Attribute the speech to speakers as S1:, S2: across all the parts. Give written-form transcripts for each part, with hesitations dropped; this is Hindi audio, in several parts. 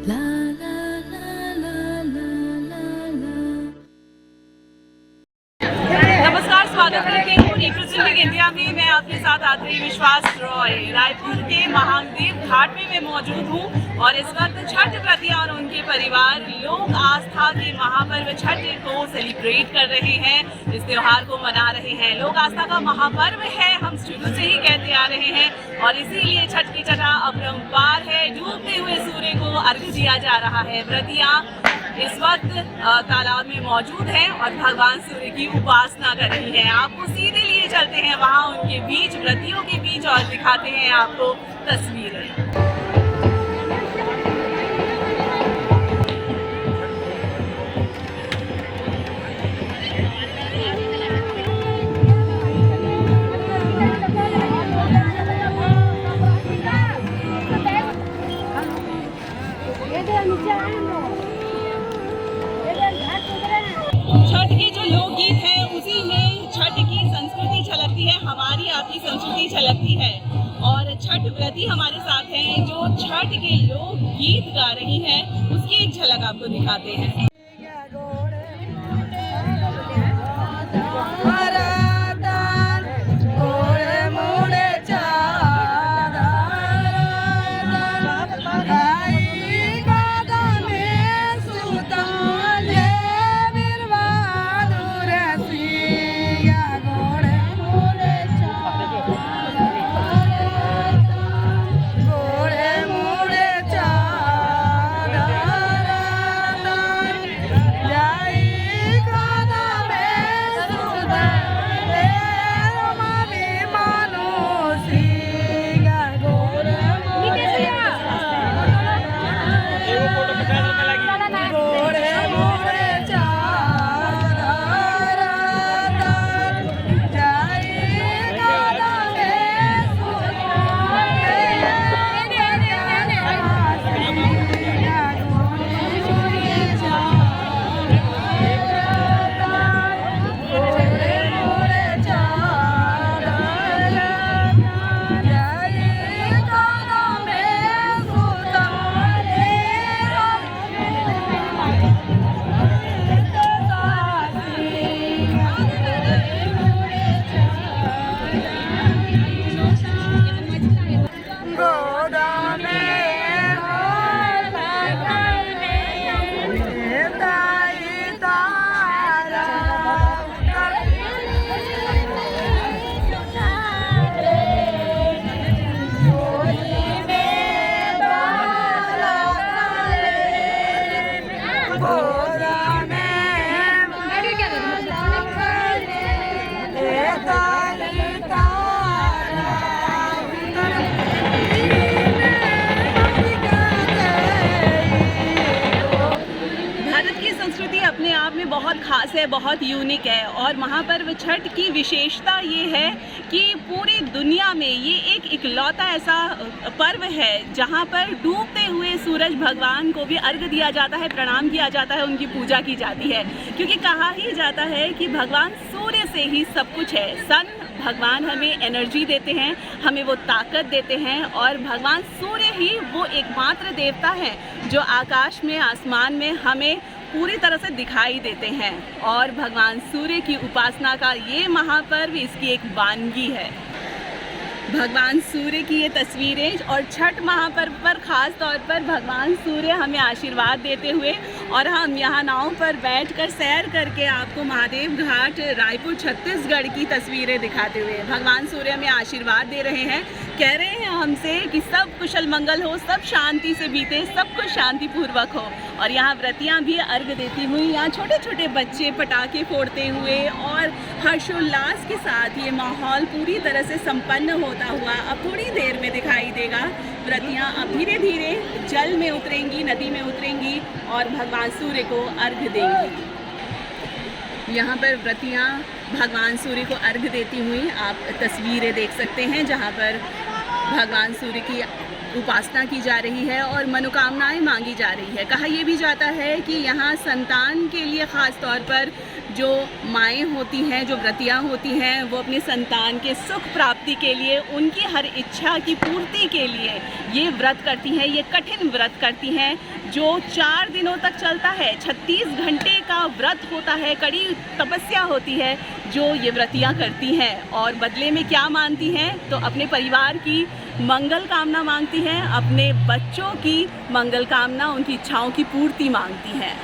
S1: नमस्कार, स्वागत करती हूँ रिप्रेजेंटिंग इंडिया में। मैं आपके साथ आती विश्वास रॉय रायपुर के महादेव घाट में मैं मौजूद हूँ और इस वक्त छठ व्रती और उनके परिवार लोक आस्था के महापर्व छठ को सेलिब्रेट कर रहे हैं, इस त्योहार को मना रहे हैं। लोक आस्था का महापर्व है, हम शुरू से ही कहते आ रहे हैं और इसीलिए छठ की चटा अपरंपार है। डूबते हुए सूर्य को अर्घ्य दिया जा रहा है। व्रतियाँ इस वक्त तालाब में मौजूद हैं और भगवान सूर्य की उपासना कर रही हैं। आपको सीधे लिए चलते हैं वहाँ उनके बीच, व्रतियों के बीच, और दिखाते हैं आपको तस्वीरें। छठ के जो लोकगीत है उसी में छठ की संस्कृति झलकती है, हमारी आपकी संस्कृति झलकती है। और छठ व्रती हमारे साथ हैं जो छठ के लोकगीत गा रही हैं, उसकी एक झलक आपको दिखाते हैं। अपने आप में बहुत खास है, बहुत यूनिक है। और महापर्व छठ की विशेषता ये है कि पूरी दुनिया में ये एक इकलौता ऐसा पर्व है जहाँ पर डूबते हुए सूरज भगवान को भी अर्घ्य दिया जाता है, प्रणाम किया जाता है, उनकी पूजा की जाती है। क्योंकि कहा ही जाता है कि भगवान सूर्य से ही सब कुछ है। सन भगवान हमें एनर्जी देते हैं, हमें वो ताकत देते हैं, और भगवान सूर्य ही वो एकमात्र देवता है जो आकाश में, आसमान में हमें पूरी तरह से दिखाई देते हैं। और भगवान सूर्य की उपासना का ये महापर्व इसकी एक वानगी है। भगवान सूर्य की ये तस्वीरें और छठ महापर्व पर ख़ास तौर पर भगवान सूर्य हमें आशीर्वाद देते हुए, और हम यहाँ नाव पर बैठकर सैर करके आपको महादेव घाट रायपुर छत्तीसगढ़ की तस्वीरें दिखाते हुए भगवान सूर्य हमें आशीर्वाद दे रहे हैं। कह रहे हैं हमसे कि सब कुशल मंगल हो, सब शांति से बीते, सब कुछ शांतिपूर्वक हो। और यहाँ व्रतियाँ भी अर्घ्य देती हुई, यहाँ छोटे छोटे बच्चे पटाखे फोड़ते हुए और हर्षोल्लास के साथ ये माहौल पूरी तरह से संपन्न होता हुआ अब थोड़ी देर में दिखाई देगा। व्रतियाँ अब धीरे धीरे जल में उतरेंगी, नदी में उतरेंगी और भगवान सूर्य को अर्घ्य देंगी। यहाँ पर व्रतियाँ भगवान सूर्य को अर्घ्य देती हुई आप तस्वीरें देख सकते हैं, जहाँ पर भगवान सूर्य की उपासना की जा रही है और मनोकामनाएं मांगी जा रही है। कहा यह भी जाता है कि यहाँ संतान के लिए ख़ास तौर पर जो माएँ होती हैं, जो व्रतियाँ होती हैं, वो अपने संतान के सुख प्राप्ति के लिए, उनकी हर इच्छा की पूर्ति के लिए ये व्रत करती हैं, ये कठिन व्रत करती हैं, जो 4 दिनों तक चलता है। 36 घंटे का व्रत होता है, कड़ी तपस्या होती है जो ये व्रतियाँ करती हैं। और बदले में क्या मांगती हैं? तो अपने परिवार की मंगल कामना मांगती हैं, अपने बच्चों की मंगल कामना, उनकी इच्छाओं की पूर्ति मांगती हैं।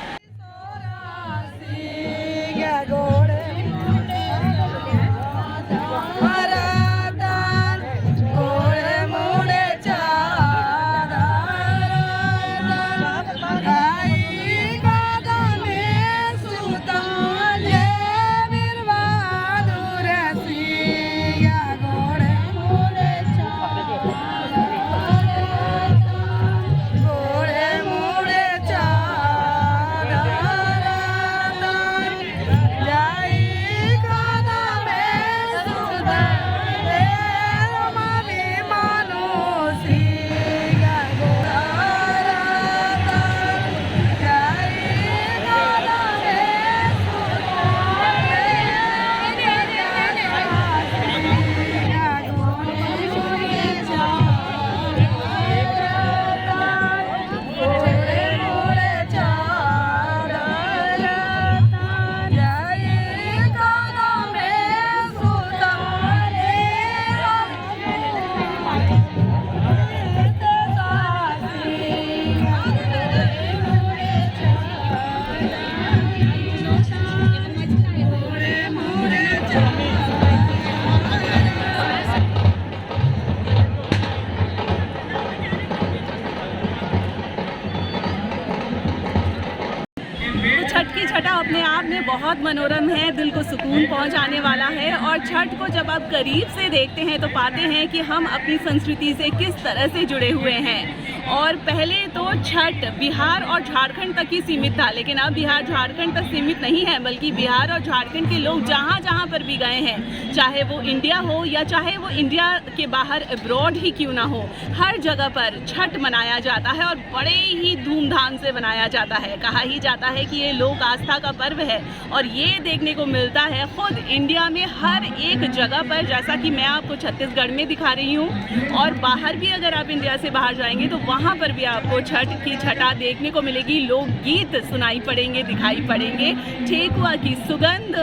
S1: छठ की छटा अपने आप में बहुत मनोरम है, दिल को सुकून पहुंचाने वाला है। और छठ को जब आप करीब से देखते हैं तो पाते हैं कि हम अपनी संस्कृति से किस तरह से जुड़े हुए हैं। और पहले तो छठ बिहार और झारखंड तक ही सीमित था, लेकिन अब बिहार झारखंड तक सीमित नहीं है, बल्कि बिहार और झारखंड के लोग जहाँ जहाँ पर भी गए हैं, चाहे वो इंडिया हो या चाहे वो इंडिया के बाहर अब्रॉड ही क्यों ना हो, हर जगह पर छठ मनाया जाता है और बड़े ही धूमधाम से मनाया जाता है। कहा ही जाता है कि ये लोक आस्था का पर्व है और ये देखने को मिलता है खुद इंडिया में हर एक जगह पर, जैसा कि मैं आपको छत्तीसगढ़ में दिखा रही हूँ। और बाहर भी अगर आप इंडिया से बाहर जाएंगे तो वहाँ पर भी आपको छठ की छटा देखने को मिलेगी। लोकगीत सुनाई पड़ेंगे, दिखाई पड़ेंगे, ठेकुआ की सुगंध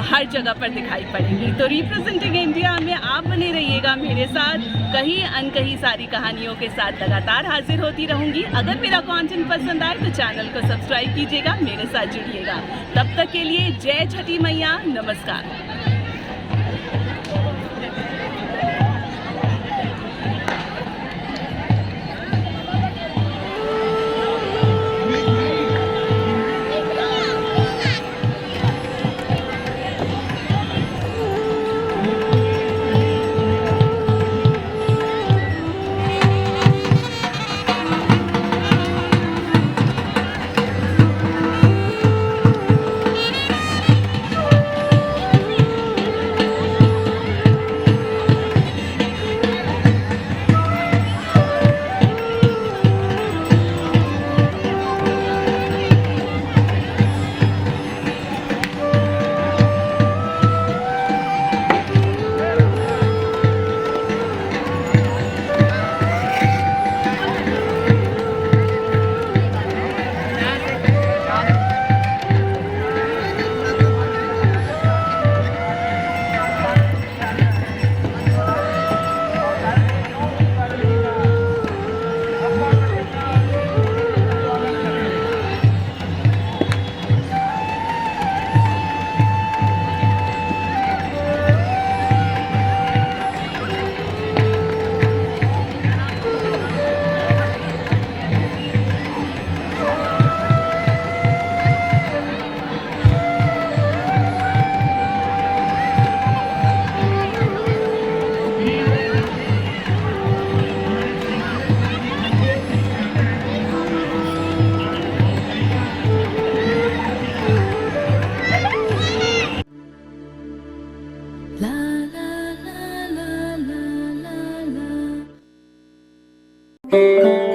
S1: हर जगह पर दिखाई पड़ेगी। तो रिप्रेजेंटिंग इंडिया में आप बने रहिएगा मेरे साथ, कहीं अनकहीं सारी कहानियों के साथ लगातार हाजिर होती रहूँगी। अगर मेरा कंटेंट पसंद आए तो चैनल को सब्सक्राइब कीजिएगा, मेरे साथ जुड़िएगा। तब तक के लिए जय छठी मैया, नमस्कार। La la la la la la la.